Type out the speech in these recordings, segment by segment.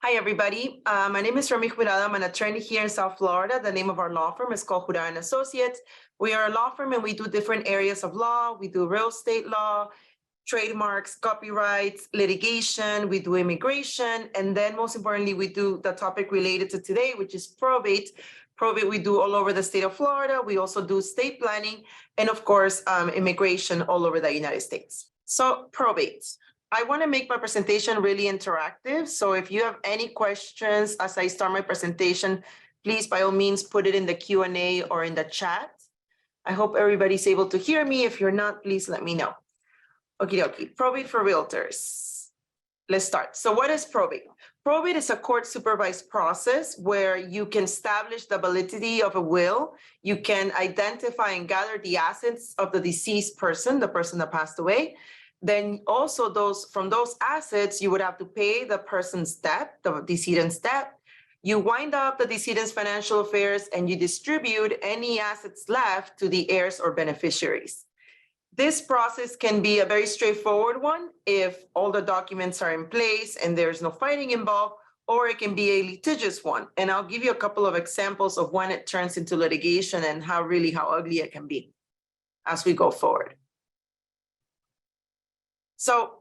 Hi, everybody. My name is Rami Jurado. I'm an attorney here in South Florida. The name of our law firm is called Jurado and Associates. We are a law firm and we do different areas of law. We do real estate law, trademarks, copyrights, litigation. We do immigration. And then most importantly, we do the topic related to today, which is probate. Probate we do all over the state of Florida. We also do estate planning and of course, immigration all over the United States. So probate. I want to make my presentation really interactive. So if you have any questions as I start my presentation, please, by all means, put it in the Q&A or in the chat. I hope everybody's able to hear me. If you're not, please let me know. Okay, probate for realtors. Let's start. So what is probate? Probate is a court supervised process where you can establish the validity of a will. You can identify and gather the assets of the deceased person, the person that passed away. Then also from those assets, you would have to pay the person's debt, the decedent's debt. You wind up the decedent's financial affairs and you distribute any assets left to the heirs or beneficiaries. This process can be a very straightforward one if all the documents are in place and there's no fighting involved, or it can be a litigious one. And I'll give you a couple of examples of when it turns into litigation and how ugly it can be as we go forward. So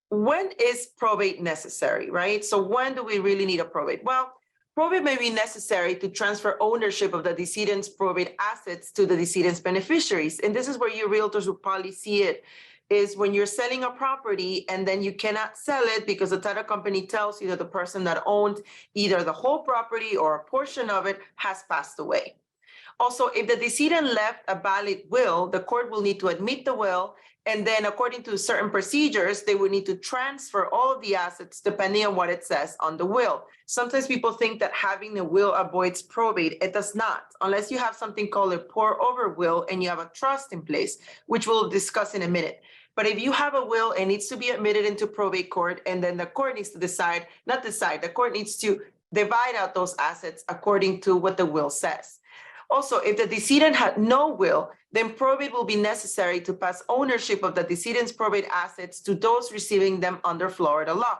when is probate necessary, right? So when do we really need a probate? Well, probate may be necessary to transfer ownership of the decedent's probate assets to the decedent's beneficiaries. And this is where you realtors will probably see it, is when you're selling a property and then you cannot sell it because the title company tells you that the person that owned either the whole property or a portion of it has passed away. Also, if the decedent left a valid will, the court will need to admit the will, and then according to certain procedures, they would need to transfer all of the assets depending on what it says on the will. Sometimes people think that having a will avoids probate. It does not, unless you have something called a pour-over will and you have a trust in place, which we'll discuss in a minute. But if you have a will, it needs to be admitted into probate court, and then the court needs to the court needs to divide out those assets according to what the will says. Also, if the decedent had no will, then probate will be necessary to pass ownership of the decedent's probate assets to those receiving them under Florida law.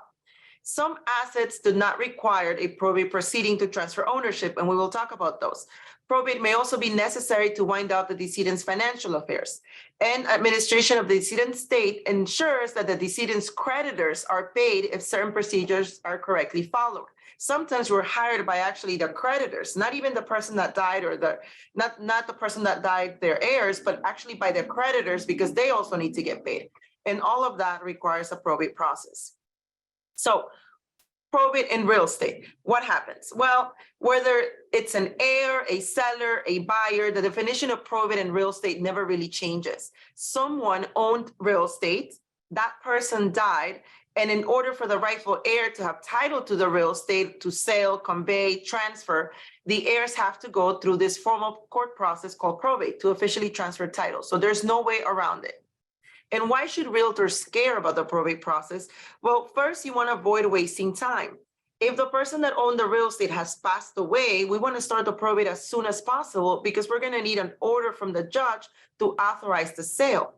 Some assets do not require a probate proceeding to transfer ownership, and we will talk about those. Probate may also be necessary to wind up the decedent's financial affairs. And administration of the decedent's estate ensures that the decedent's creditors are paid if certain procedures are correctly followed. Sometimes we're hired by actually the creditors, not even the person that died or not the person that died, their heirs, but actually by the creditors because they also need to get paid. And all of that requires a probate process. So probate in real estate, what happens? Well, whether it's an heir, a seller, a buyer, the definition of probate in real estate never really changes. Someone owned real estate, that person died, and in order for the rightful heir to have title to the real estate, to sell, convey, transfer, the heirs have to go through this formal court process called probate to officially transfer title. So there's no way around it. And why should realtors care about the probate process? Well, first, you want to avoid wasting time. If the person that owned the real estate has passed away, we want to start the probate as soon as possible because we're going to need an order from the judge to authorize the sale.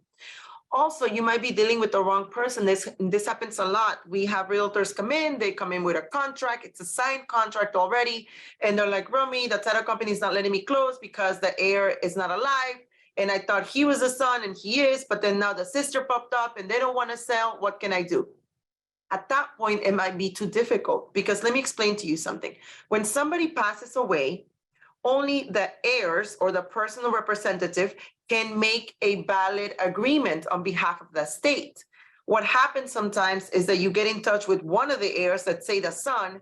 Also, you might be dealing with the wrong person. This happens a lot. We have realtors they come in with a contract. It's a signed contract already. And they're like, Rami, the title company is not letting me close because the heir is not alive. And I thought he was the son and he is, but then now the sister popped up and they don't want to sell. What can I do? At that point, it might be too difficult because let me explain to you something. When somebody passes away, only the heirs or the personal representative can make a valid agreement on behalf of the estate. What happens sometimes is that you get in touch with one of the heirs, let's say the son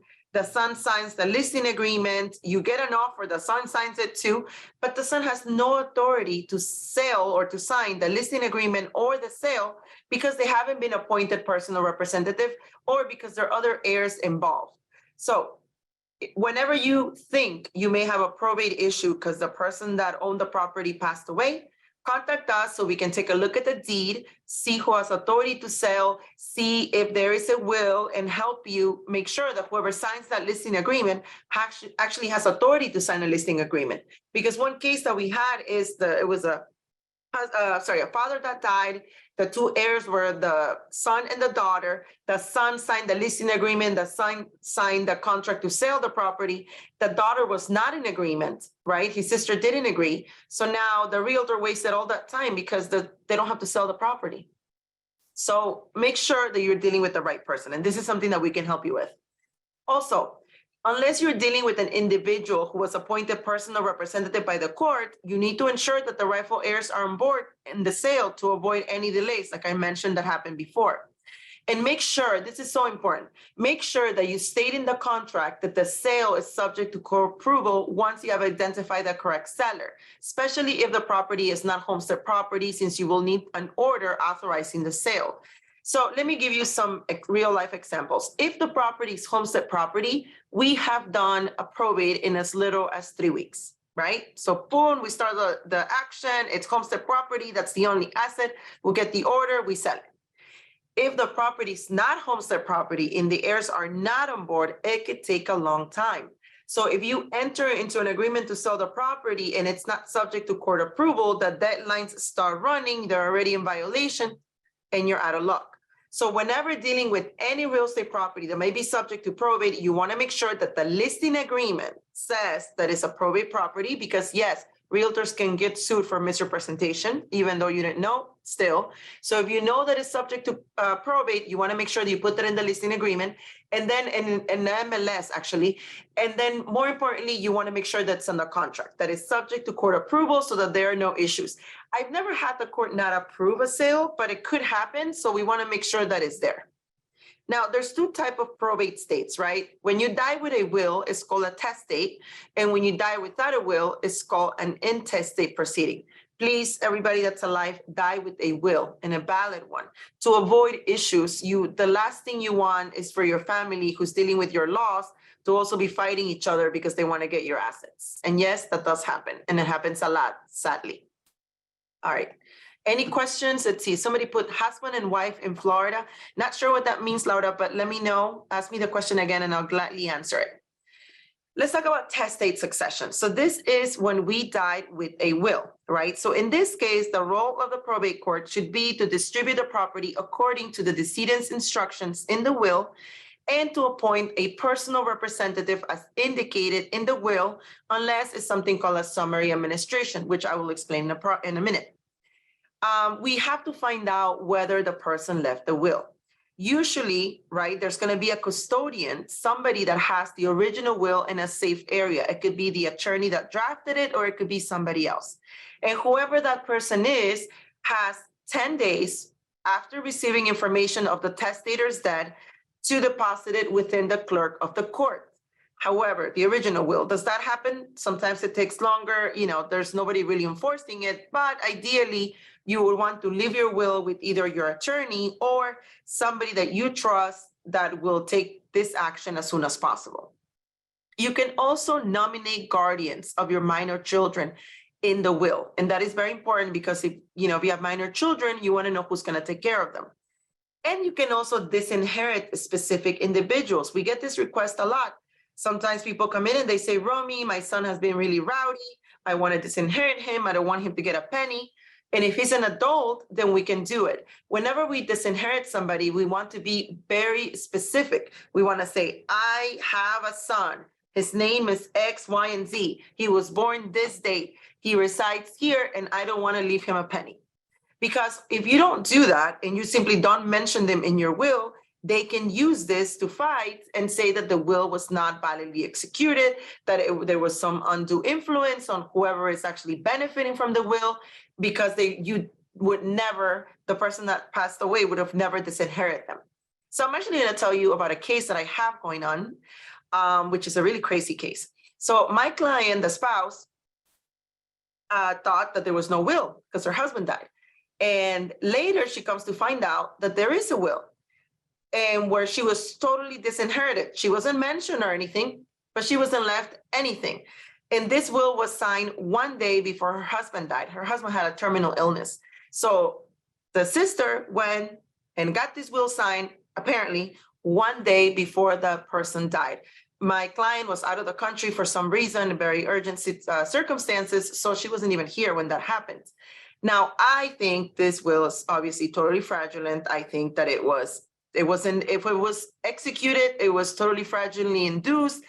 signs the listing agreement, you get an offer, the son signs it too, but the son has no authority to sell or to sign the listing agreement or the sale because they haven't been appointed personal representative or because there are other heirs involved. So whenever you think you may have a probate issue because the person that owned the property passed away, contact us so we can take a look at the deed, see who has authority to sell, see if there is a will, and help you make sure that whoever signs that listing agreement actually has authority to sign a listing agreement. Because one case that we had is it was a a father that died. The two heirs were the son and the daughter. The son signed the leasing agreement. The son signed the contract to sell the property. The daughter was not in agreement, right? His sister didn't agree. So now the realtor wasted all that time because they don't have to sell the property. So make sure that you're dealing with the right person. And this is something that we can help you with. Also, unless you're dealing with an individual who was appointed personal representative by the court, you need to ensure that the rightful heirs are on board in the sale to avoid any delays, like I mentioned that happened before. And make sure, this is so important, make sure that you state in the contract that the sale is subject to court approval once you have identified the correct seller, especially if the property is not homestead property, since you will need an order authorizing the sale. So let me give you some real life examples. If the property is homestead property, we have done a probate in as little as 3 weeks, right? So boom, we start the action, it's homestead property, that's the only asset, we'll get the order, we sell it. If the property is not homestead property and the heirs are not on board, it could take a long time. So if you enter into an agreement to sell the property and it's not subject to court approval, the deadlines start running, they're already in violation, and you're out of luck. So whenever dealing with any real estate property that may be subject to probate, you want to make sure that the listing agreement says that it's a probate property, because yes, realtors can get sued for misrepresentation, even though you didn't know still. So if you know that it's subject to probate, you want to make sure that you put that in the listing agreement, and then in MLS actually. And then more importantly, you want to make sure that's on the contract, that is subject to court approval so that there are no issues. I've never had the court not approve a sale, but it could happen. So we want to make sure that it's there. Now, there's two types of probate states, right? When you die with a will, it's called a testate. And when you die without a will, it's called an intestate proceeding. Please, everybody that's alive, die with a will and a valid one. To avoid issues, the last thing you want is for your family who's dealing with your loss to also be fighting each other because they want to get your assets. And yes, that does happen. And it happens a lot, sadly. All right. Any questions? Let's see. Somebody put husband and wife in Florida. Not sure what that means, Laura, but let me know. Ask me the question again and I'll gladly answer it. Let's talk about testate succession. So this is when we died with a will, right? So in this case, the role of the probate court should be to distribute the property according to the decedent's instructions in the will and to appoint a personal representative as indicated in the will, unless it's something called a summary administration, which I will explain in a minute. We have to find out whether the person left the will. Usually, right, there's going to be a custodian, somebody that has the original will in a safe area. It could be the attorney that drafted it, or it could be somebody else. And whoever that person is has 10 days after receiving information of the testator's death to deposit it within the clerk of the court. However, the original will, does that happen? Sometimes it takes longer, there's nobody really enforcing it, but ideally you would want to leave your will with either your attorney or somebody that you trust that will take this action as soon as possible. You can also nominate guardians of your minor children in the will. And that is very important because if you have minor children, you want to know who's going to take care of them. And you can also disinherit specific individuals. We get this request a lot. Sometimes people come in and they say, Romy, my son has been really rowdy. I want to disinherit him. I don't want him to get a penny. And if he's an adult, then we can do it. Whenever we disinherit somebody, we want to be very specific. We want to say, I have a son. His name is X, Y, and Z. He was born this date. He resides here, and I don't want to leave him a penny. Because if you don't do that and you simply don't mention them in your will, they can use this to fight and say that the will was not validly executed, that there was some undue influence on whoever is actually benefiting from the will, because the person that passed away would have never disinherited them. So I'm actually going to tell you about a case that I have going on, which is a really crazy case. So my client, the spouse, thought that there was no will because her husband died. And later she comes to find out that there is a will, and where she was totally disinherited. She wasn't mentioned or anything, but she wasn't left anything. And this will was signed one day before her husband died. Her husband had a terminal illness. So the sister went and got this will signed, apparently, one day before the person died. My client was out of the country for some reason, very urgent circumstances, so she wasn't even here when that happened. Now, I think this will is obviously totally fraudulent. I think that it wasn't, if it was executed, it was totally fraudulently induced.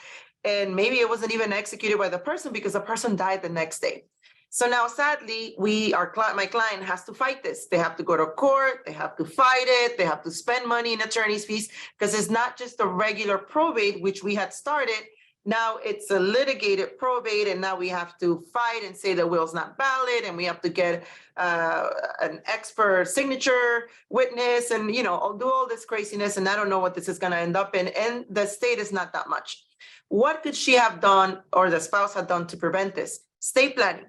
And maybe it wasn't even executed by the person because the person died the next day. So now sadly, my client has to fight this. They have to go to court, they have to fight it, they have to spend money in attorney's fees, because it's not just a regular probate, which we had started. Now it's a litigated probate, and now we have to fight and say the will's not valid, and we have to get an expert signature witness, and I'll do all this craziness, and I don't know what this is going to end up in, and the state is not that much. What could she have done, or the spouse had done, to prevent this? Estate planning.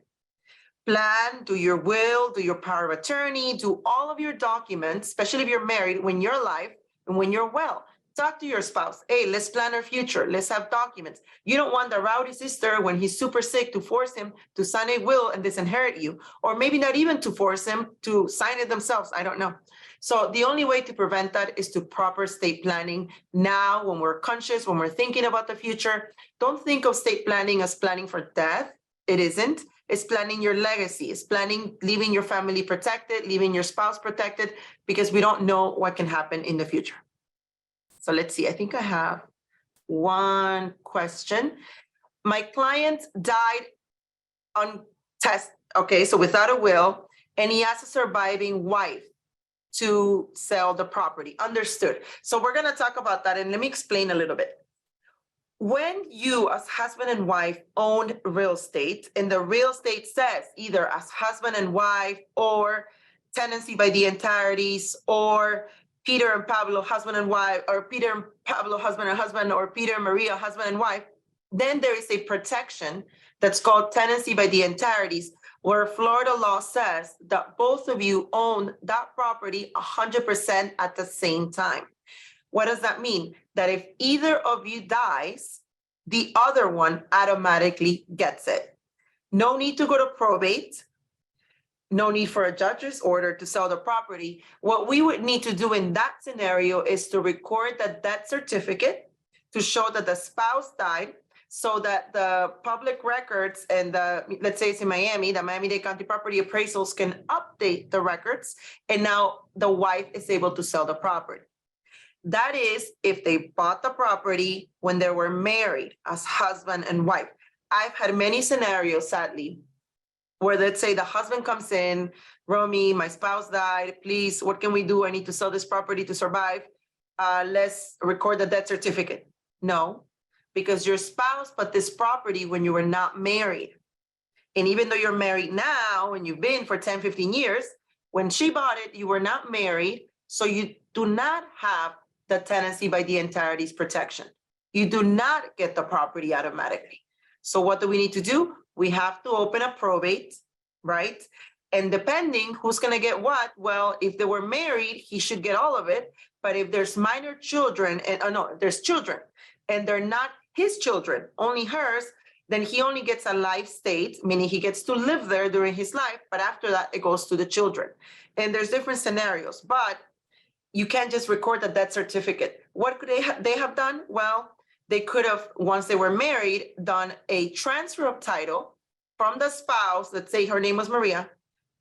Plan, do your will, do your power of attorney, do all of your documents, especially if you're married, when you're alive and when you're well. Talk to your spouse. Hey, let's plan our future. Let's have documents. You don't want the rowdy sister, when he's super sick, to force him to sign a will and disinherit you, or maybe not even to force him to sign it themselves. I don't know. So the only way to prevent that is to proper estate planning. Now, when we're conscious, when we're thinking about the future, don't think of estate planning as planning for death. It isn't. It's planning your legacy. It's planning leaving your family protected, leaving your spouse protected, because we don't know what can happen in the future. So let's see. I think I have one question. My client died on test. Okay, so without a will, and he has a surviving wife to sell the property. Understood. So we're going to talk about that, and let me explain a little bit. When you as husband and wife own real estate, and the real estate says either as husband and wife, or tenancy by the entireties, or Peter and Pablo husband and wife, or Peter and Pablo husband and husband, or Peter and Maria husband and wife, then there is a protection that's called tenancy by the entireties, where Florida law says that both of you own that property 100% at the same time. What does that mean? That if either of you dies, the other one automatically gets it. No need to go to probate. No need for a judge's order to sell the property. What we would need to do in that scenario is to record the death certificate to show that the spouse died, so that the public records and let's say it's in Miami, the Miami-Dade County property appraisals can update the records, and now the wife is able to sell the property. That is if they bought the property when they were married as husband and wife. I've had many scenarios, sadly, where let's say the husband comes in, Romy, my spouse died, please, what can we do? I need to sell this property to survive. Let's record the death certificate. No, because your spouse bought this property when you were not married. And even though you're married now, and you've been for 10, 15 years, when she bought it, you were not married. So you do not have the tenancy by the entireties protection. You do not get the property automatically. So what do we need to do? We have to open a probate, right? And depending who's going to get what, well, if they were married, he should get all of it. But if there's minor children, and there's children, and they're not his children, only hers, then he only gets a life state, meaning he gets to live there during his life. But after that, it goes to the children. And there's different scenarios, but you can't just record the death certificate. What could they have done? Well, they could have, once they were married, done a transfer of title from the spouse, let's say her name was Maria,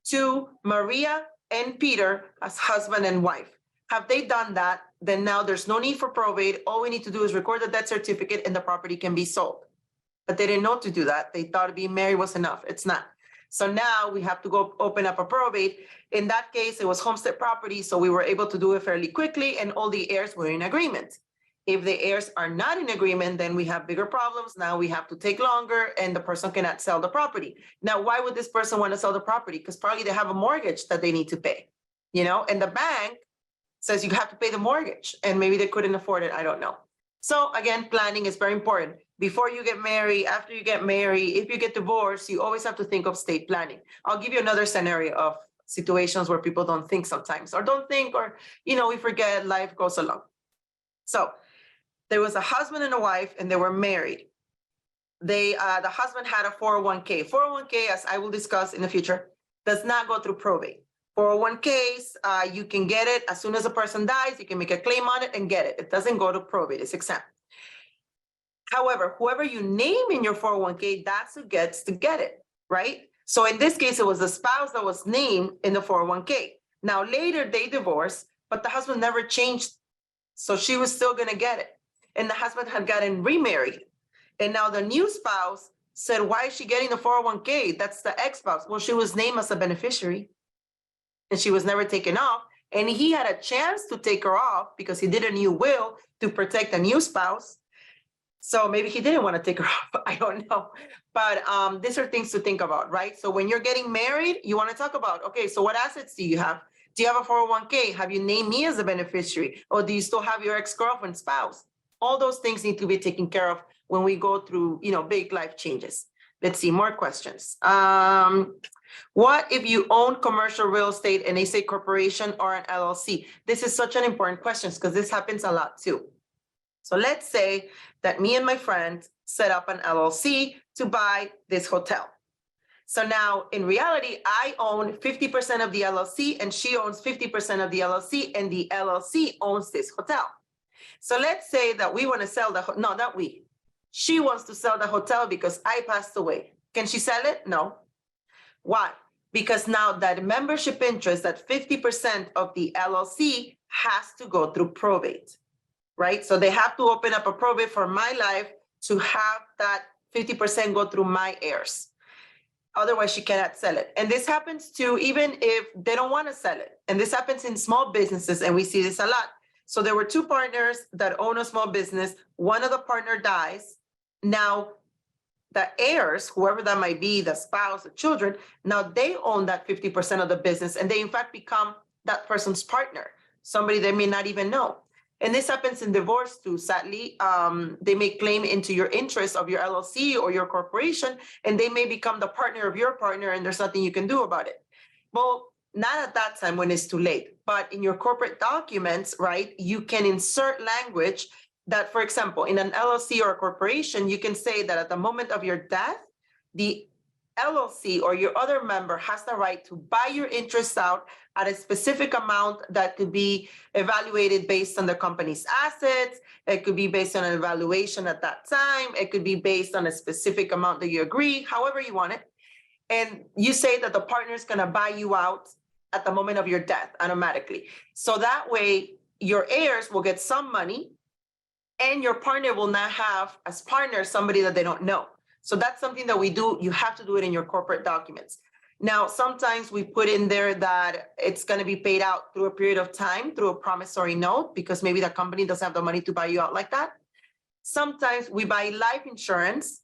to Maria and Peter as husband and wife. Have they done that? Then now there's no need for probate. All we need to do is record the death certificate and the property can be sold. But they didn't know to do that. They thought being married was enough. It's not. So now we have to go open up a probate. In that case, it was homestead property, so we were able to do it fairly quickly, and all the heirs were in agreement. If the heirs are not in agreement, then we have bigger problems. Now we have to take longer, and the person cannot sell the property. Now, why would this person want to sell the property? Because probably they have a mortgage that they need to pay, and the bank says you have to pay the mortgage, and maybe they couldn't afford it. I don't know. So again, planning is very important. Before you get married, after you get married, if you get divorced, you always have to think of estate planning. I'll give you another scenario of situations where people don't think sometimes, or don't think, or, we forget, life goes along. So there was a husband and a wife, and they were married. The husband had a 401k. 401k, as I will discuss in the future, does not go through probate. 401ks, you can get it as soon as a person dies, you can make a claim on it and get it. It doesn't go to probate, it's exempt. However, whoever you name in your 401k, that's who gets to get it, right? So in this case, it was the spouse that was named in the 401k. Now later they divorced, but the husband never changed. So she was still gonna get it. And the husband had gotten remarried. And now the new spouse said, why is she getting the 401k? That's the ex-spouse. Well, she was named as a beneficiary and she was never taken off. And he had a chance to take her off because he did a new will to protect the new spouse. So maybe he didn't want to take her off. I don't know. But these are things to think about, right? So when you're getting married, you want to talk about, okay, so what assets do you have? Do you have a 401k? Have you named me as a beneficiary? Or do you still have your ex-girlfriend spouse? All those things need to be taken care of when we go through, big life changes. Let's see, more questions. What if you own commercial real estate and they say corporation or an LLC? This is such an important question because this happens a lot too. So let's say that me and my friend set up an LLC to buy this hotel. So now in reality, I own 50% of the LLC and she owns 50% of the LLC and the LLC owns this hotel. So let's say that we want to sell no, not we. She wants to sell the hotel because I passed away. Can she sell it? No. Why? Because now that membership interest, that 50% of the LLC has to go through probate, right? So they have to open up a probate for my life to have that 50% go through my heirs. Otherwise, she cannot sell it. And this happens too, even if they don't want to sell it. And this happens in small businesses, and we see this a lot. So there were two partners that own a small business. One of the partner dies. Now, the heirs, whoever that might be, the spouse, the children, now they own that 50% of the business, and they in fact become that person's partner, somebody they may not even know. And this happens in divorce too, sadly. They may claim into your interest of your LLC or your corporation, and they may become the partner of your partner, and there's nothing you can do about it. Well, not at that time when it's too late, but in your corporate documents, right, you can insert language that, for example, in an LLC or a corporation, you can say that at the moment of your death, the LLC or your other member has the right to buy your interests out at a specific amount that could be evaluated based on the company's assets. It could be based on an evaluation at that time. It could be based on a specific amount that you agree, however you want it. And you say that the partner is going to buy you out at the moment of your death automatically. So that way your heirs will get some money and your partner will not have as partner somebody that they don't know. So that's something that we do. You have to do it in your corporate documents. Now, sometimes we put in there that it's going to be paid out through a period of time through a promissory note because maybe the company doesn't have the money to buy you out like that. Sometimes we buy life insurance.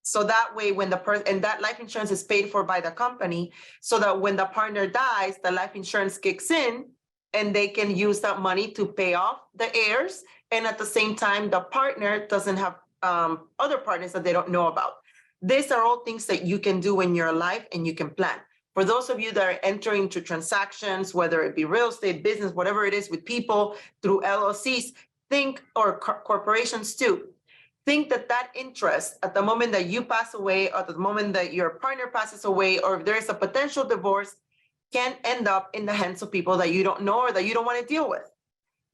So that way, when and that life insurance is paid for by the company, so that when the partner dies, the life insurance kicks in and they can use that money to pay off the heirs. And at the same time, the partner doesn't have other partners that they don't know about. These are all things that you can do in your life and you can plan. For those of you that are entering into transactions, whether it be real estate, business, whatever it is with people through LLCs, think, or corporations too, think that that interest at the moment that you pass away, or at the moment that your partner passes away, or if there is a potential divorce, can end up in the hands of people that you don't know or that you don't want to deal with.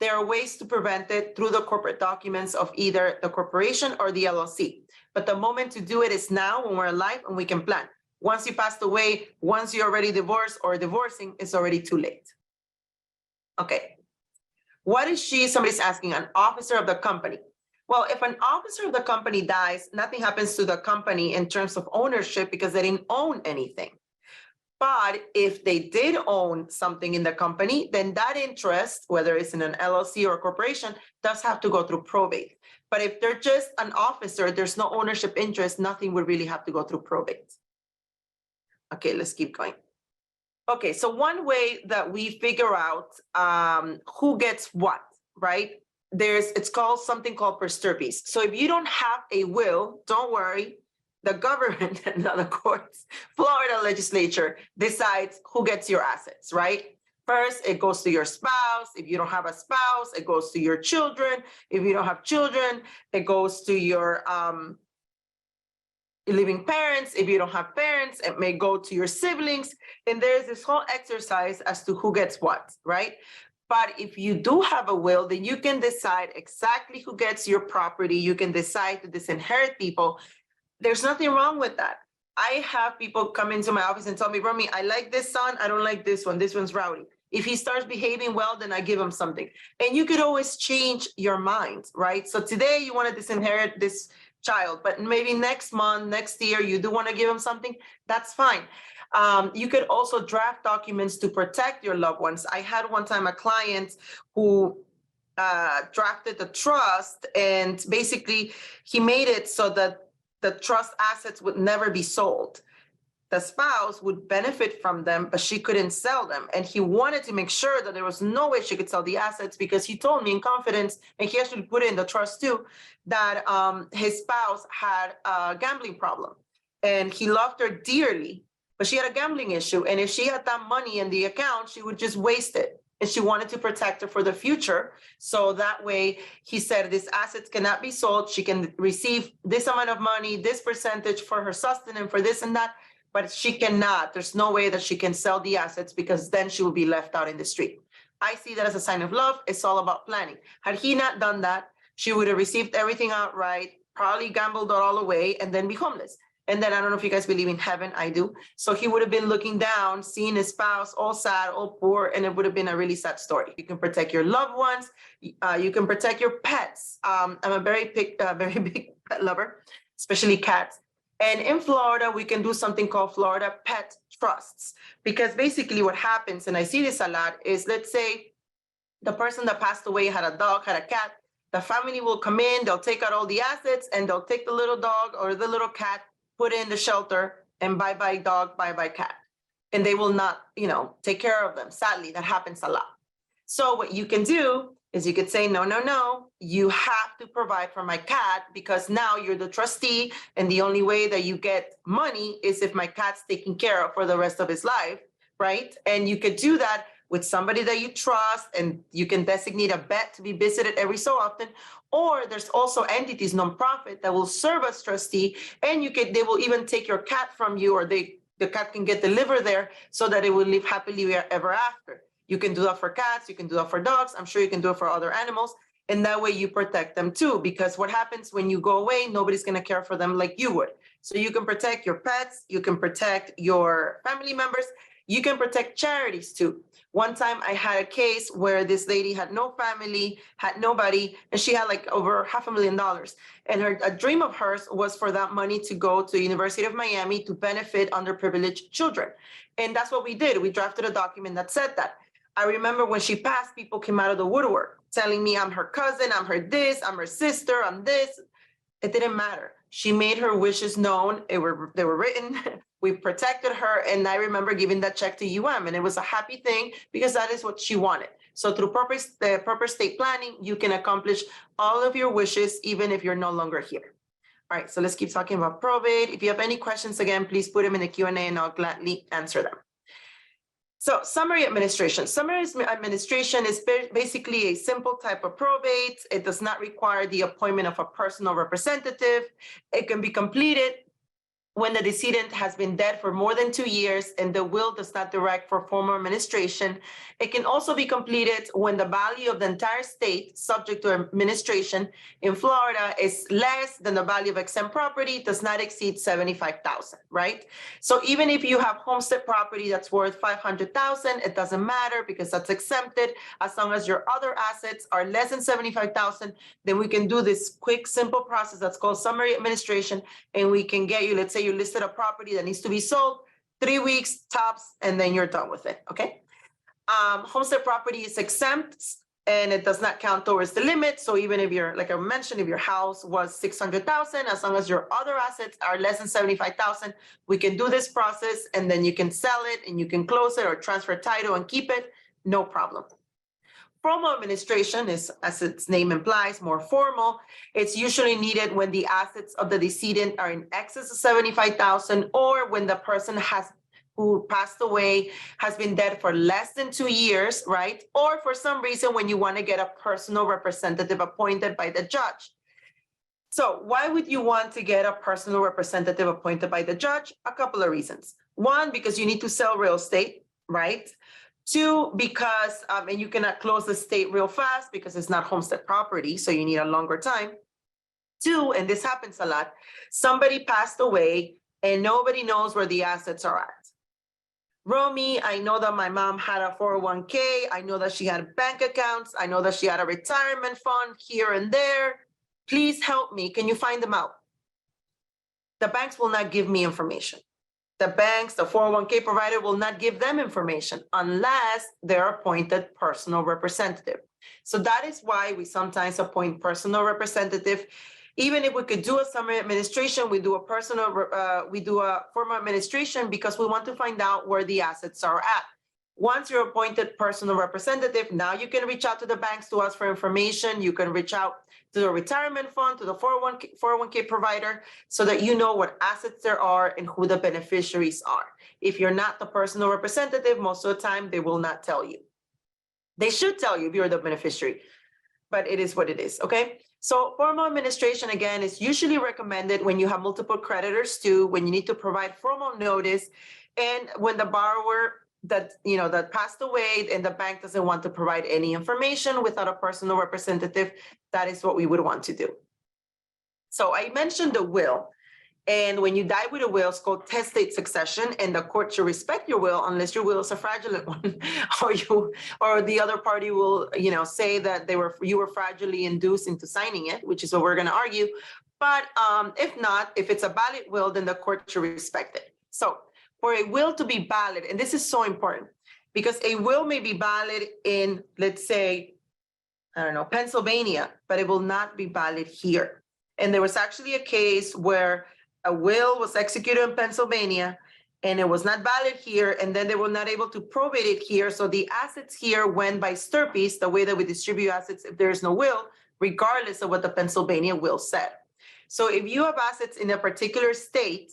There are ways to prevent it through the corporate documents of either the corporation or the LLC. But the moment to do it is now when we're alive and we can plan. Once you passed away, once you're already divorced or divorcing, it's already too late. Okay. What is she? Somebody's asking, an officer of the company. Well, if an officer of the company dies, nothing happens to the company in terms of ownership because they didn't own anything. But if they did own something in the company, then that interest, whether it's in an LLC or a corporation, does have to go through probate. But if they're just an officer, there's no ownership interest, nothing would really have to go through probate. Okay, let's keep going. Okay, so one way that we figure out who gets what, right? It's called something called per stirpes. So if you don't have a will, don't worry. The government and the courts, Florida legislature decides who gets your assets, right? First, it goes to your spouse. If you don't have a spouse, it goes to your children. If you don't have children, it goes to your living parents. If you don't have parents, it may go to your siblings. And there's this whole exercise as to who gets what, right? But if you do have a will, then you can decide exactly who gets your property. You can decide to disinherit people. There's nothing wrong with that. I have people come into my office and tell me, Romy, I like this son, I don't like this one. This one's rowdy. If he starts behaving well, then I give him something. And you could always change your mind, right? So today you want to disinherit this child, but maybe next month, next year, you do want to give him something, that's fine. You could also draft documents to protect your loved ones. I had one time a client who drafted the trust, and basically he made it so that the trust assets would never be sold. The spouse would benefit from them, but she couldn't sell them. And he wanted to make sure that there was no way she could sell the assets, because he told me in confidence, and he actually put it in the trust too, that his spouse had a gambling problem and he loved her dearly, but she had a gambling issue. And if she had that money in the account, she would just waste it. And she wanted to protect her for the future. So that way, he said, these assets cannot be sold. She can receive this amount of money, this percentage for her sustenance, for this and that, but she cannot. There's no way that she can sell the assets, because then she will be left out in the street. I see that as a sign of love. It's all about planning. Had he not done that, she would have received everything outright, probably gambled it all away, and then be homeless. And then I don't know if you guys believe in heaven. I do. So he would have been looking down, seeing his spouse all sad, all poor, and it would have been a really sad story. You can protect your loved ones. You can protect your pets. I'm a very big pet lover, especially cats. And in Florida, we can do something called Florida Pet Trusts, because basically what happens, and I see this a lot, is let's say the person that passed away had a dog, had a cat. The family will come in, they'll take out all the assets, and they'll take the little dog or the little cat, put it in the shelter, and bye-bye dog, bye-bye cat. And they will not, take care of them. Sadly, that happens a lot. So what you can do is you could say, no, you have to provide for my cat, because now you're the trustee, and the only way that you get money is if my cat's taken care of for the rest of his life, right? And you could do that with somebody that you trust, and you can designate a vet to be visited every so often. Or there's also entities, nonprofit, that will serve as trustee, and they will even take your cat from you, or the cat can get delivered there so that it will live happily ever after. You can do that for cats, you can do that for dogs. I'm sure you can do it for other animals. And that way you protect them too, because what happens when you go away, nobody's gonna care for them like you would. So you can protect your pets, you can protect your family members, you can protect charities too. One time I had a case where this lady had no family, had nobody, and she had like over $500,000. And a dream of hers was for that money to go to the University of Miami to benefit underprivileged children. And that's what we did. We drafted a document that said that. I remember when she passed, people came out of the woodwork telling me I'm her cousin, I'm her this, I'm her sister, I'm this. It didn't matter. She made her wishes known. They were written. We protected her. And I remember giving that check to UM, and it was a happy thing, because that is what she wanted. So through proper state planning, you can accomplish all of your wishes, even if you're no longer here. All right, so let's keep talking about probate. If you have any questions, again, please put them in the Q&A and I'll gladly answer them. So summary administration. Summary administration is basically a simple type of probate. It does not require the appointment of a personal representative. It can be completed when the decedent has been dead for more than 2 years and the will does not direct for formal administration. It can also be completed when the value of the entire state subject to administration in Florida is less than the value of exempt property, does not exceed $75,000, right? So even if you have homestead property that's worth $500,000, it doesn't matter, because that's exempted. As long as your other assets are less than $75,000, then we can do this quick, simple process that's called summary administration, and we can get you, let's say you listed a property that needs to be sold, 3 weeks tops, and then you're done with it, okay? Homestead property is exempt, and it does not count towards the limit. So even if you're, like I mentioned, if your house was 600,000, as long as your other assets are less than 75,000, we can do this process, and then you can sell it, and you can close it or transfer title and keep it, no problem. Formal administration is, as its name implies, more formal. It's usually needed when the assets of the decedent are in excess of 75,000, or when the person who passed away has been dead for less than 2 years, right? Or for some reason when you want to get a personal representative appointed by the judge. So why would you want to get a personal representative appointed by the judge? A couple of reasons. One, because you need to sell real estate, right? Two, because, and you cannot close the estate real fast because it's not homestead property, so you need a longer time. Two, and this happens a lot, somebody passed away, and nobody knows where the assets are at. Romy, I know that my mom had a 401k. I know that she had bank accounts. I know that she had a retirement fund here and there. Please help me. Can you find them out? The banks will not give me information. The banks, the 401k provider will not give them information unless they're appointed personal representative. So that is why we sometimes appoint personal representative. Even if we could do a summary administration, we do a formal administration because we want to find out where the assets are at. Once you're appointed personal representative, now you can reach out to the banks to ask for information. You can reach out to the retirement fund, to the 401k provider, so that you know what assets there are and who the beneficiaries are. If you're not the personal representative, most of the time they will not tell you. They should tell you if you're the beneficiary, but it is what it is, okay? So formal administration, again, is usually recommended when you have multiple creditors too, when you need to provide formal notice, and when the borrower that passed away and the bank doesn't want to provide any information without a personal representative, that is what we would want to do. So I mentioned the will. And when you die with a will, it's called testate succession, and the court should respect your will unless your will is a fraudulent one, or the other party will, say that you were fraudulently induced into signing it, which is what we're going to argue. But if not, if it's a valid will, then the court should respect it. So for a will to be valid, and this is so important, because a will may be valid in, let's say, I don't know, Pennsylvania, but it will not be valid here. And there was actually a case where a will was executed in Pennsylvania and it was not valid here, and then they were not able to probate it here. So the assets here went by stirpies, the way that we distribute assets if there is no will, regardless of what the Pennsylvania will said. So if you have assets in a particular state,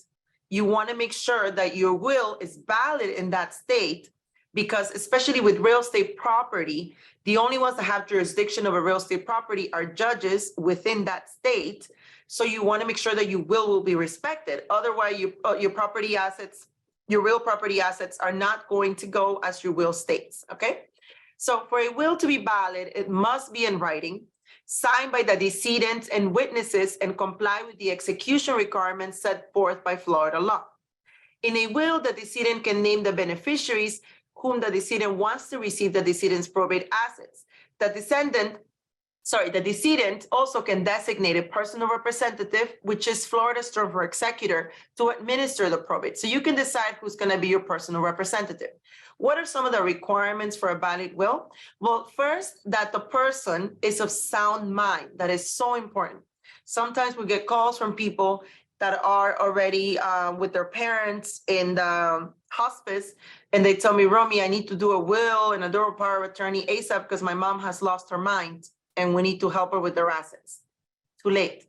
you want to make sure that your will is valid in that state, because especially with real estate property, the only ones that have jurisdiction over real estate property are judges within that state. So you want to make sure that your will be respected. Otherwise, your property assets, your real property assets are not going to go as your will states, okay? So for a will to be valid, it must be in writing, signed by the decedent and witnesses, and comply with the execution requirements set forth by Florida law. In a will, the decedent can name the beneficiaries whom the decedent wants to receive the decedent's probate assets. The decedent also can designate a personal representative, which is Florida's term for executor, to administer the probate. So you can decide who's going to be your personal representative. What are some of the requirements for a valid will? Well, first, that the person is of sound mind. That is so important. Sometimes we get calls from people that are already with their parents in the hospice, and they tell me, Romy, I need to do a will and a durable power of attorney ASAP because my mom has lost her mind and we need to help her with their assets. Too late.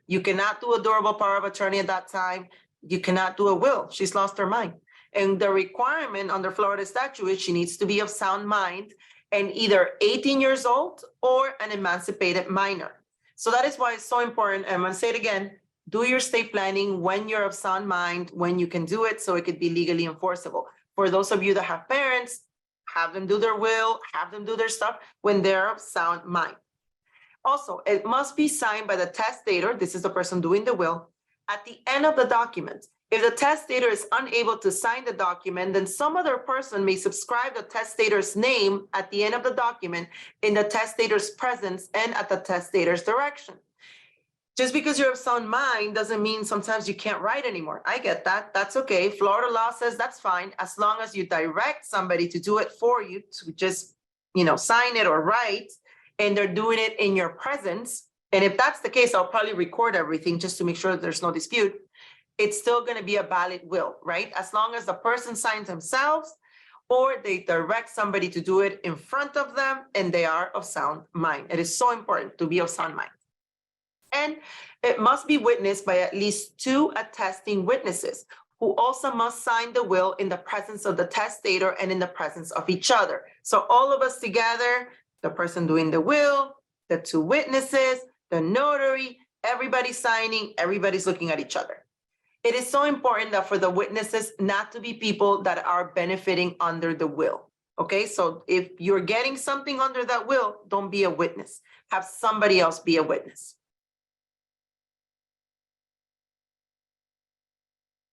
You cannot do a durable power of attorney at that time. You cannot do a will. She's lost her mind. And the requirement under Florida statute is she needs to be of sound mind and either 18 years old or an emancipated minor. So that is why it's so important. I'm going to say it again. Do your estate planning when you're of sound mind, when you can do it, so it could be legally enforceable. For those of you that have parents, have them do their will, have them do their stuff when they're of sound mind. Also, it must be signed by the testator, this is the person doing the will, at the end of the document. If the testator is unable to sign the document, then some other person may subscribe the testator's name at the end of the document in the testator's presence and at the testator's direction. Just because you're of sound mind doesn't mean sometimes you can't write anymore. I get that. That's okay. Florida law says that's fine, as long as you direct somebody to do it for you, to just, sign it or write, and they're doing it in your presence. And if that's the case, I'll probably record everything just to make sure that there's no dispute. It's still going to be a valid will, right? As long as the person signs themselves or they direct somebody to do it in front of them and they are of sound mind. It is so important to be of sound mind. And it must be witnessed by at least 2 attesting witnesses who also must sign the will in the presence of the testator and in the presence of each other. So all of us together, the person doing the will, the 2 witnesses, the notary, everybody signing, everybody's looking at each other. It is so important that for the witnesses not to be people that are benefiting under the will. Okay, so if you're getting something under that will, don't be a witness. Have somebody else be a witness.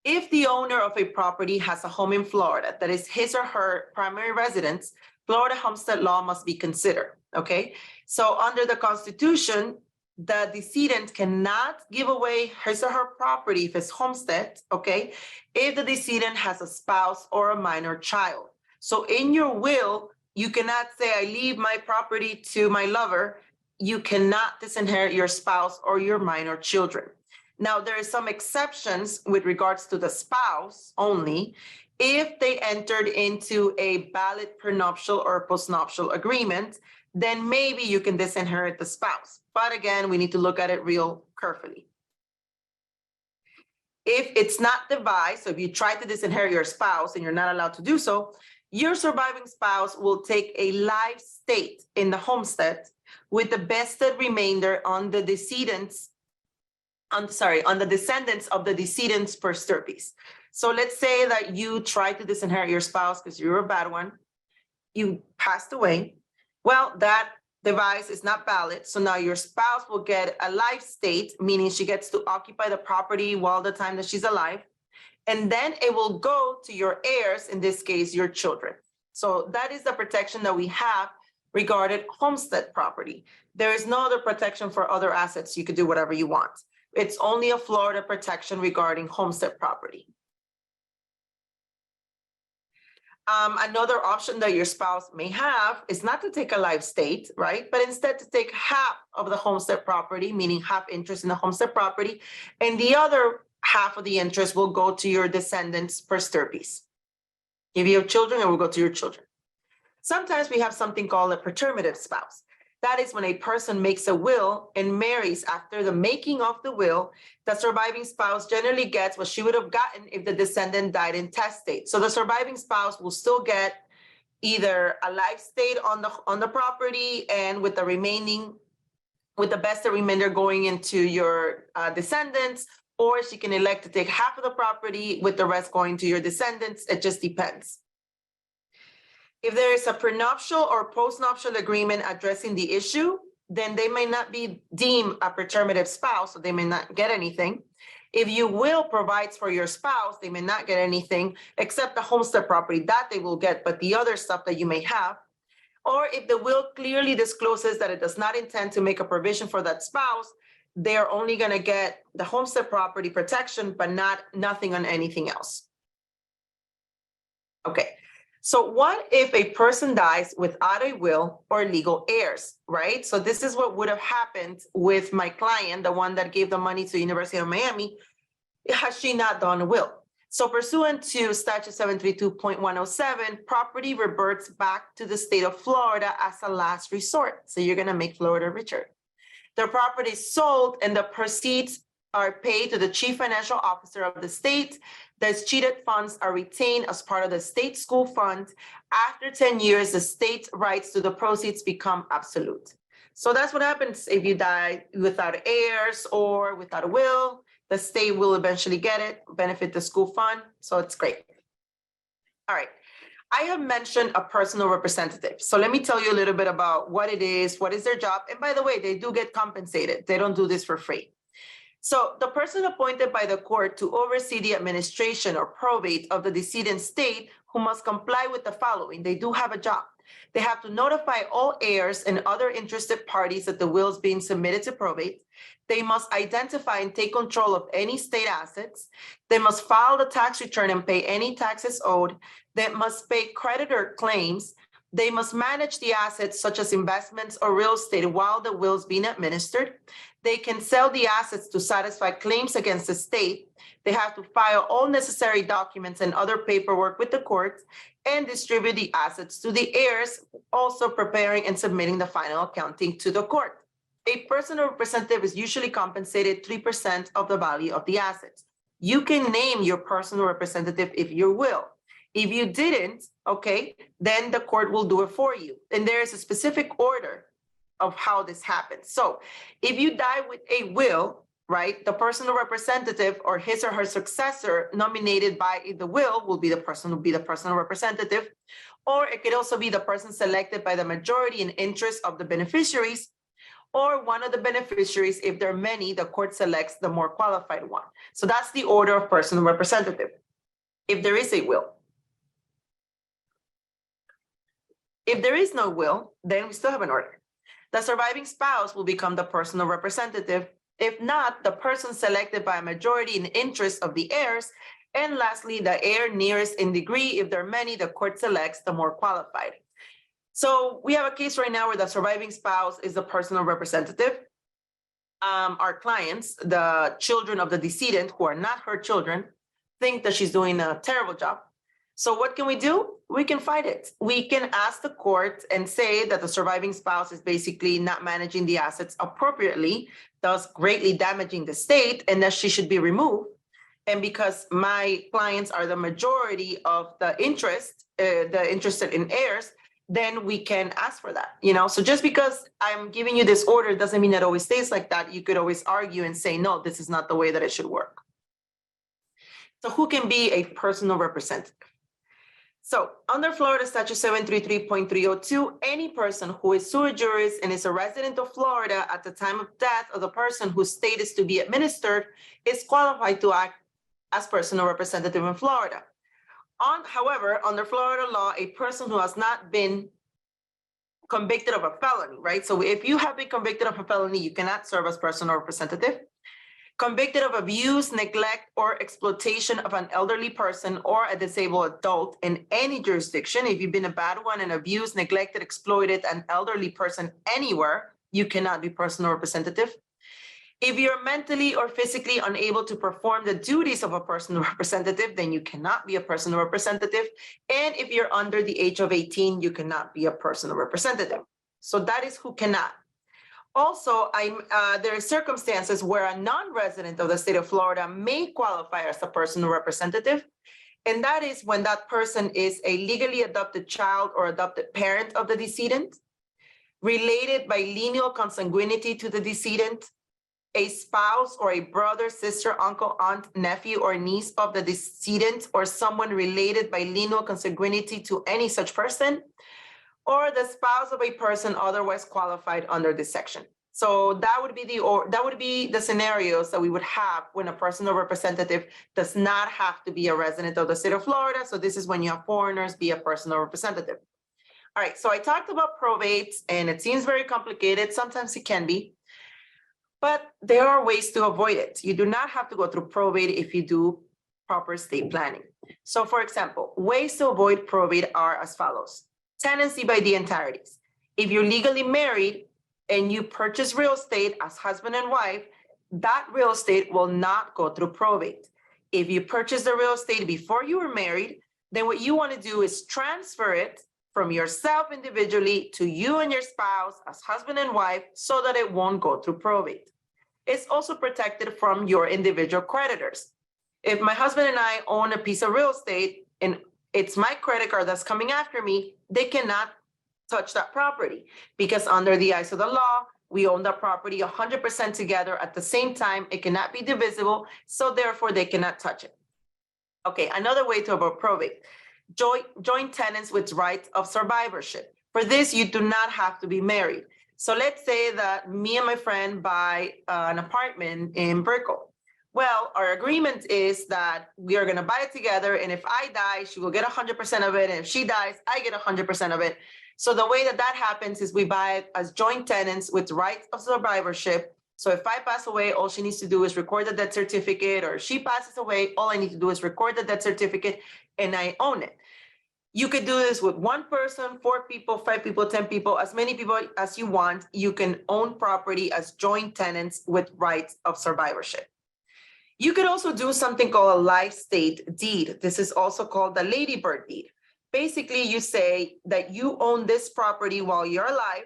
If the owner of a property has a home in Florida that is his or her primary residence, Florida Homestead Law must be considered, okay? So under the Constitution, the decedent cannot give away his or her property if it's homestead, okay? If the decedent has a spouse or a minor child. So in your will, you cannot say, I leave my property to my lover. You cannot disinherit your spouse or your minor children. Now, there are some exceptions with regards to the spouse only. If they entered into a valid prenuptial or postnuptial agreement, then maybe you can disinherit the spouse. But again, we need to look at it real carefully. If it's not devised, so if you try to disinherit your spouse and you're not allowed to do so, your surviving spouse will take a life estate in the homestead with the vested remainder on the decedents, on the descendants of the decedent's first stirpes. So let's say that you try to disinherit your spouse because you're a bad one, you passed away. Well, that device is not valid. So now your spouse will get a life estate, meaning she gets to occupy the property while the time that she's alive. And then it will go to your heirs, in this case, your children. So that is the protection that we have regarding homestead property. There is no other protection for other assets. You could do whatever you want. It's only a Florida protection regarding homestead property. Another option that your spouse may have is not to take a life estate, right? But instead to take half of the homestead property, meaning half interest in the homestead property, and the other half of the interest will go to your descendants per stirpes. If you have children, it will go to your children. Sometimes we have something called a preterminative spouse. That is when a person makes a will and marries after the making of the will, the surviving spouse generally gets what she would have gotten if the descendant died intestate. So the surviving spouse will still get either a life estate on the property and with the remaining, with the vested remainder going into your descendants, or she can elect to take half of the property with the rest going to your descendants. It just depends. If there is a prenuptial or postnuptial agreement addressing the issue, then they may not be deemed a preterminative spouse, so they may not get anything. If your will provides for your spouse, they may not get anything except the homestead property that they will get, but the other stuff that you may have. Or if the will clearly discloses that it does not intend to make a provision for that spouse, they are only going to get the homestead property protection, but nothing on anything else. Okay. So what if a person dies without a will or legal heirs, right? So this is what would have happened with my client, the one that gave the money to the University of Miami, has she not done a will? So pursuant to statute 732.107, property reverts back to the state of Florida as a last resort. So you're gonna make Florida richer. The property is sold and the proceeds are paid to the chief financial officer of the state. Those cheated funds are retained as part of the state school fund. After 10 years, the state's rights to the proceeds become absolute. So that's what happens if you die without heirs or without a will. The state will eventually get it, benefit the school fund. So it's great. All right. I have mentioned a personal representative. So let me tell you a little bit about what it is, what is their job. And by the way, they do get compensated. They don't do this for free. So the person appointed by the court to oversee the administration or probate of the decedent state who must comply with the following. They do have a job. They have to notify all heirs and other interested parties that the will is being submitted to probate. They must identify and take control of any state assets. They must file the tax return and pay any taxes owed. They must pay creditor claims. They must manage the assets such as investments or real estate while the will is being administered. They can sell the assets to satisfy claims against the state. They have to file all necessary documents and other paperwork with the court and distribute the assets to the heirs, also preparing and submitting the final accounting to the court. A personal representative is usually compensated 3% of the value of the assets. You can name your personal representative if you will. If you didn't, okay, then the court will do it for you. And there is a specific order of how this happens. So if you die with a will, right, the personal representative or his or her successor nominated by the will be the person who will be the personal representative, or it could also be the person selected by the majority in interest of the beneficiaries, or one of the beneficiaries. If there are many, the court selects the more qualified one. So that's the order of personal representative. If there is a will. If there is no will, then we still have an order. The surviving spouse will become the personal representative. If not, the person selected by a majority in interest of the heirs. And lastly, the heir nearest in degree. If there are many, the court selects the more qualified. So we have a case right now where the surviving spouse is the personal representative. Our clients, the children of the decedent, who are not her children, think that she's doing a terrible job. So what can we do? We can fight it. We can ask the court and say that the surviving spouse is basically not managing the assets appropriately, thus greatly damaging the state, and that she should be removed. And because my clients are the majority of the interested in heirs, then we can ask for that, So just because I'm giving you this order doesn't mean that it always stays like that. You could always argue and say, no, this is not the way that it should work. So who can be a personal representative? So under Florida Statute 733.302, any person who is sui juris and is a resident of Florida at the time of death of the person whose state is to be administered is qualified to act as personal representative in Florida. However, under Florida law, a person who has not been convicted of a felony, right? So if you have been convicted of a felony, you cannot serve as personal representative. Convicted of abuse, neglect, or exploitation of an elderly person or a disabled adult in any jurisdiction. If you've been a bad one and abused, neglected, exploited an elderly person anywhere, you cannot be personal representative. If you're mentally or physically unable to perform the duties of a personal representative, then you cannot be a personal representative. And if you're under the age of 18, you cannot be a personal representative. So that is who cannot. Also, there are circumstances where a non-resident of the state of Florida may qualify as a personal representative. And that is when that person is a legally adopted child or adopted parent of the decedent, related by lineal consanguinity to the decedent, a spouse or a brother, sister, uncle, aunt, nephew, or niece of the decedent, or someone related by lineal consanguinity to any such person, or the spouse of a person otherwise qualified under this section. So that would be the scenarios that we would have when a personal representative does not have to be a resident of the state of Florida. So this is when you have foreigners be a personal representative. All right, so I talked about probate, and it seems very complicated. Sometimes it can be, but there are ways to avoid it. You do not have to go through probate if you do proper estate planning. So for example, ways to avoid probate are as follows. Tenancy by the entireties. If you're legally married and you purchase real estate as husband and wife, that real estate will not go through probate. If you purchase the real estate before you were married, then what you want to do is transfer it from yourself individually to you and your spouse as husband and wife so that it won't go through probate. It's also protected from your individual creditors. If my husband and I own a piece of real estate and it's my credit card that's coming after me, they cannot touch that property because under the eyes of the law, we own that property 100% together at the same time. It cannot be divisible, so therefore they cannot touch it. Okay, another way to avoid probate, joint tenants with rights of survivorship. For this, you do not have to be married. So let's say that me and my friend buy an apartment in Brickell. Well, our agreement is that we are going to buy it together. And if I die, she will get 100% of it. And if she dies, I get 100% of it. So the way that happens is we buy it as joint tenants with rights of survivorship. So if I pass away, all she needs to do is record the death certificate, or she passes away, all I need to do is record the death certificate and I own it. You could do this with one person, 4 people, 5 people, 10 people, as many people as you want. You can own property as joint tenants with rights of survivorship. You could also do something called a life state deed. This is also called the ladybird deed. Basically, you say that you own this property while you're alive,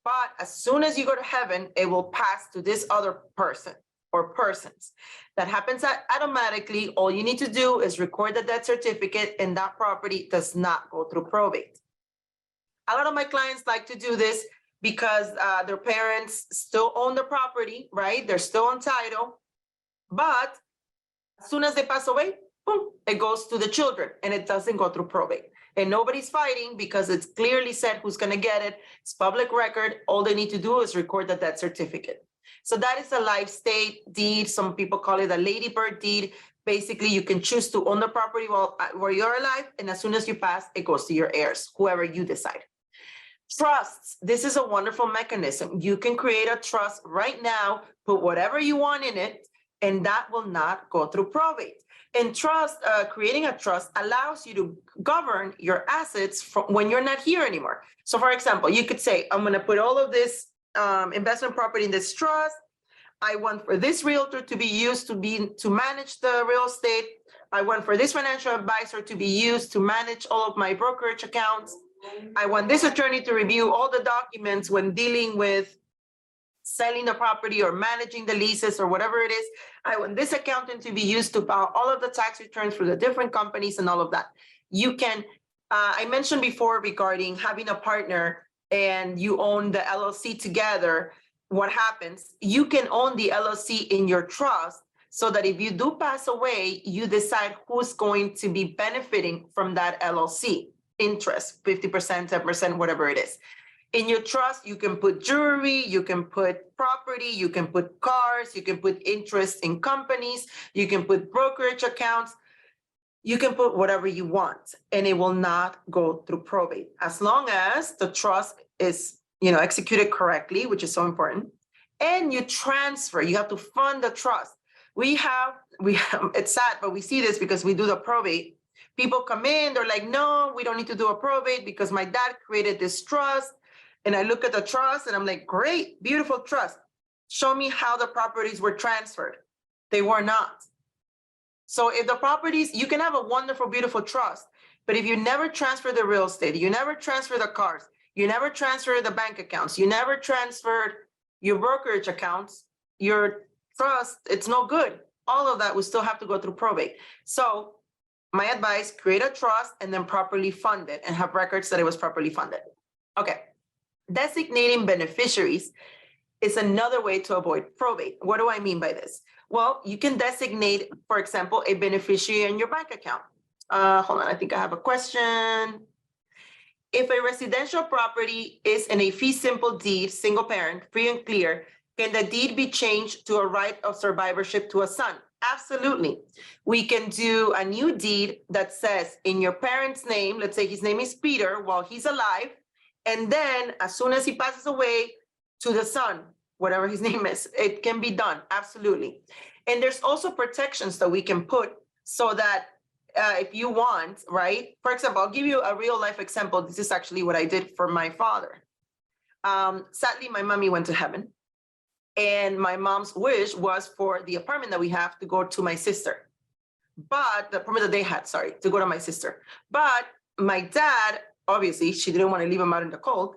but as soon as you go to heaven, it will pass to this other person or persons. That happens automatically. All you need to do is record the death certificate, and that property does not go through probate. A lot of my clients like to do this because their parents still own the property, right? They're still on title. But as soon as they pass away, boom, it goes to the children and it doesn't go through probate. and nobody's fighting because it's clearly said who's going to get it. It's public record. All they need to do is record the death certificate. So that is a life state deed. Some people call it a ladybird deed. Basically, you can choose to own the property while you're alive, and as soon as you pass, it goes to your heirs, whoever you decide. Trusts. This is a wonderful mechanism. You can create a trust right now, put whatever you want in it, and that will not go through probate. And trust, creating a trust allows you to govern your assets from when you're not here anymore. So for example, you could say, I'm going to put all of this investment property in this trust. I want for this realtor to be used to manage the real estate. I want for this financial advisor to be used to manage all of my brokerage accounts. I want this attorney to review all the documents when dealing with selling the property or managing the leases or whatever it is. I want this accountant to be used to file all of the tax returns for the different companies and all of that. You can, I mentioned before regarding having a partner and you own the LLC together, what happens? You can own the LLC in your trust so that if you do pass away, you decide who's going to be benefiting from that LLC interest, 50%, 10%, whatever it is. In your trust, you can put jewelry, you can put property, you can put cars, you can put interest in companies, you can put brokerage accounts, you can put whatever you want, and it will not go through probate as long as the trust is, executed correctly, which is so important. And you transfer, you have to fund the trust. We have, it's sad, but we see this because we do the probate. People come in, they're like, no, we don't need to do a probate because my dad created this trust. And I look at the trust and I'm like, great, beautiful trust. Show me how the properties were transferred. They were not. So if the properties, you can have a wonderful, beautiful trust, but if you never transfer the real estate, you never transfer the cars, you never transfer the bank accounts, you never transferred your brokerage accounts, your trust, it's no good. All of that will still have to go through probate. So my advice, create a trust and then properly fund it and have records that it was properly funded. Okay. Designating beneficiaries is another way to avoid probate. What do I mean by this? Well, you can designate, for example, a beneficiary in your bank account. Hold on, I think I have a question. If a residential property is in a fee simple deed, single parent, free and clear, can the deed be changed to a right of survivorship to a son? Absolutely. We can do a new deed that says in your parent's name, let's say his name is Peter while he's alive, and then as soon as he passes away, to the son, whatever his name is, it can be done, absolutely. And there's also protections that we can put so that if you want, right? For example, I'll give you a real life example. This is actually what I did for my father. Sadly, my mommy went to heaven. And my mom's wish was for the apartment that we have to go to my sister. But the apartment that they had, to go to my sister. But my dad, obviously, she didn't want to leave him out in the cold.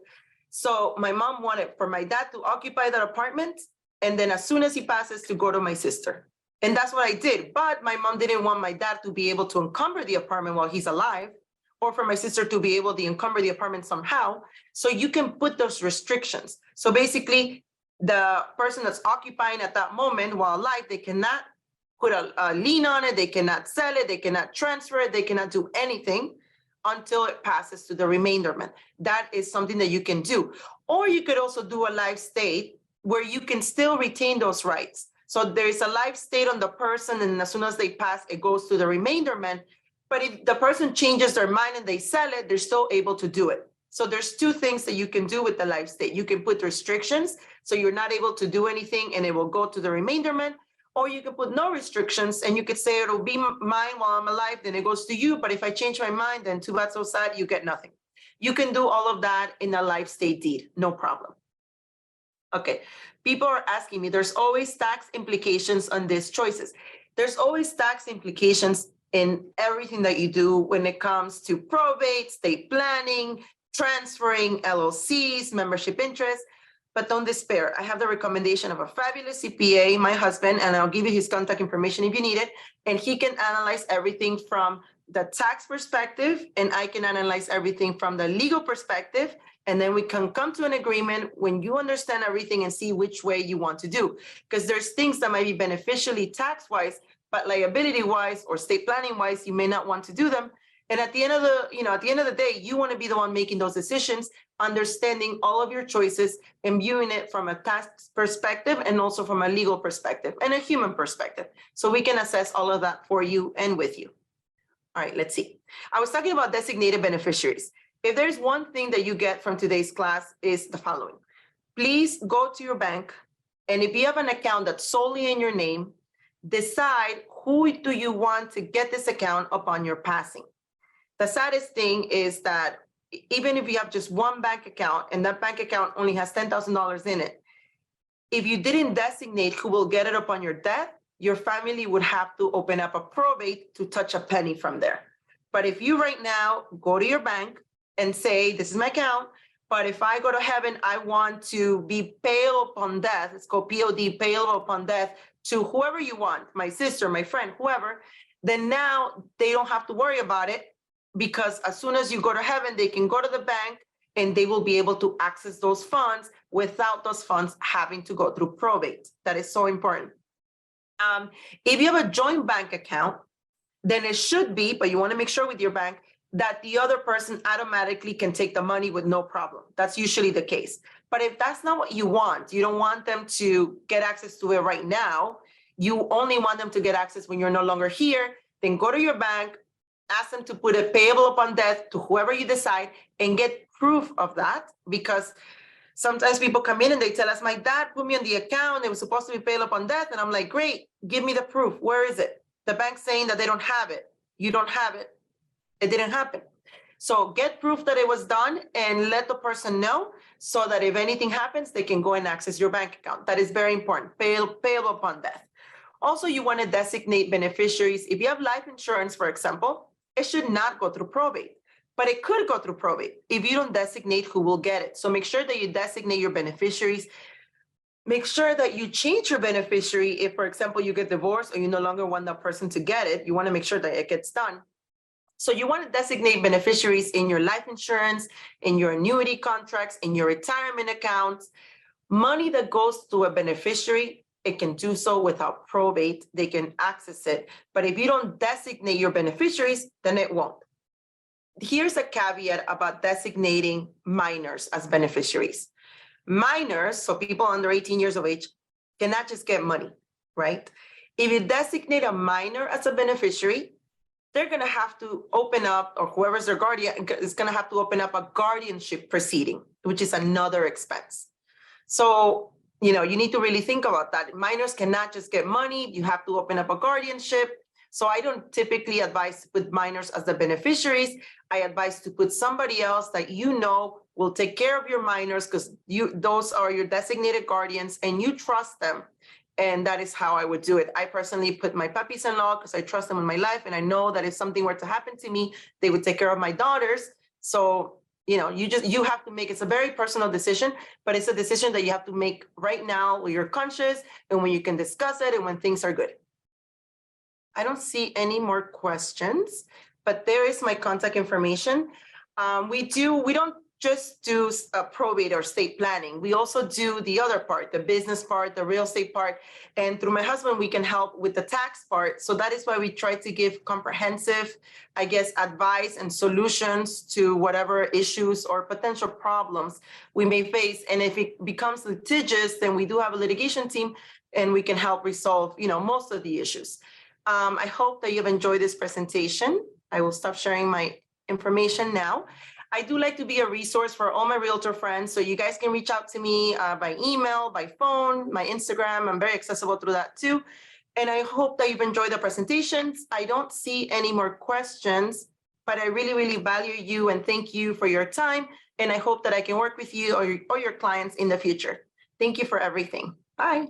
So my mom wanted for my dad to occupy that apartment. And then as soon as he passes, to go to my sister. And that's what I did. But my mom didn't want my dad to be able to encumber the apartment while he's alive, or for my sister to be able to encumber the apartment somehow. So you can put those restrictions. So basically, the person that's occupying at that moment while alive, they cannot put a lien on it, they cannot sell it, they cannot transfer it, they cannot do anything until it passes to the remainderment. That is something that you can do. Or you could also do a life state where you can still retain those rights. So there's a life state on the person, and as soon as they pass, it goes to the remainderment. But if the person changes their mind and they sell it, they're still able to do it. So there's two things that you can do with the life state. You can put restrictions, so you're not able to do anything and it will go to the remainderment, or you can put no restrictions and you could say it'll be mine while I'm alive, then it goes to you. But if I change my mind, then too bad, so sad, you get nothing. You can do all of that in a life state deed, no problem. Okay, people are asking me, there's always tax implications on these choices. There's always tax implications in everything that you do when it comes to probate, estate planning, transferring LLCs, membership interest, but don't despair. I have the recommendation of a fabulous CPA, my husband, and I'll give you his contact information if you need it. And he can analyze everything from the tax perspective, and I can analyze everything from the legal perspective. And then we can come to an agreement when you understand everything and see which way you want to do. Because there's things that might be beneficially tax-wise, but liability-wise or estate planning-wise, you may not want to do them. And at the end of the day, you want to be the one making those decisions, understanding all of your choices and viewing it from a tax perspective and also from a legal perspective and a human perspective. So we can assess all of that for you and with you. All right, let's see. I was talking about designated beneficiaries. If there's one thing that you get from today's class is the following. Please go to your bank, and if you have an account that's solely in your name, decide who do you want to get this account upon your passing. The saddest thing is that even if you have just one bank account and that bank account only has $10,000 in it, if you didn't designate who will get it upon your death, your family would have to open up a probate to touch a penny from there. But if you right now go to your bank and say, this is my account, but if I go to heaven, I want to be payable upon death, it's called POD, payable upon death, to whoever you want, my sister, my friend, whoever, then now they don't have to worry about it, because as soon as you go to heaven, they can go to the bank and they will be able to access those funds without those funds having to go through probate. That is so important. If you have a joint bank account, then it should be, but you want to make sure with your bank that the other person automatically can take the money with no problem. That's usually the case. But if that's not what you want, you don't want them to get access to it right now, you only want them to get access when you're no longer here, then go to your bank, ask them to put it payable upon death to whoever you decide and get proof of that, because sometimes people come in and they tell us, my dad put me on the account, it was supposed to be payable upon death. And I'm like, great, give me the proof. Where is it? The bank's saying that they don't have it. You don't have it. It didn't happen. So get proof that it was done and let the person know so that if anything happens, they can go and access your bank account. That is very important, payable upon death. Also, you want to designate beneficiaries. If you have life insurance, for example, it should not go through probate, but it could go through probate if you don't designate who will get it. So make sure that you designate your beneficiaries. Make sure that you change your beneficiary if, for example, you get divorced or you no longer want that person to get it. You want to make sure that it gets done. So you want to designate beneficiaries in your life insurance, in your annuity contracts, in your retirement accounts. Money that goes to a beneficiary, it can do so without probate. They can access it. But if you don't designate your beneficiaries, then it won't. Here's a caveat about designating minors as beneficiaries. Minors, so people under 18 years of age, cannot just get money, right? If you designate a minor as a beneficiary, they're going to have to open up, or whoever's their guardian is going to have to open up a guardianship proceeding, which is another expense. So, you need to really think about that. Minors cannot just get money. You have to open up a guardianship. So I don't typically advise to put minors as the beneficiaries. I advise to put somebody else that will take care of your minors, because those are your designated guardians and you trust them. And that is how I would do it. I personally put my puppies-in-law because I trust them in my life. And I know that if something were to happen to me, they would take care of my daughters. So, you have to make, it's a very personal decision, but it's a decision that you have to make right now when you're conscious and when you can discuss it and when things are good. I don't see any more questions, but there is my contact information. We don't just do probate or estate planning. We also do the other part, the business part, the real estate part. And through my husband, we can help with the tax part. So that is why we try to give comprehensive, advice and solutions to whatever issues or potential problems we may face. And if it becomes litigious, then we do have a litigation team and we can help resolve, most of the issues. I hope that you've enjoyed this presentation. I will stop sharing my information now. I do like to be a resource for all my realtor friends, so you guys can reach out to me by email, by phone, my Instagram. I'm very accessible through that too. And I hope that you've enjoyed the presentations. I don't see any more questions, but I really, really value you and thank you for your time. And I hope that I can work with you or your clients in the future. Thank you for everything. Bye.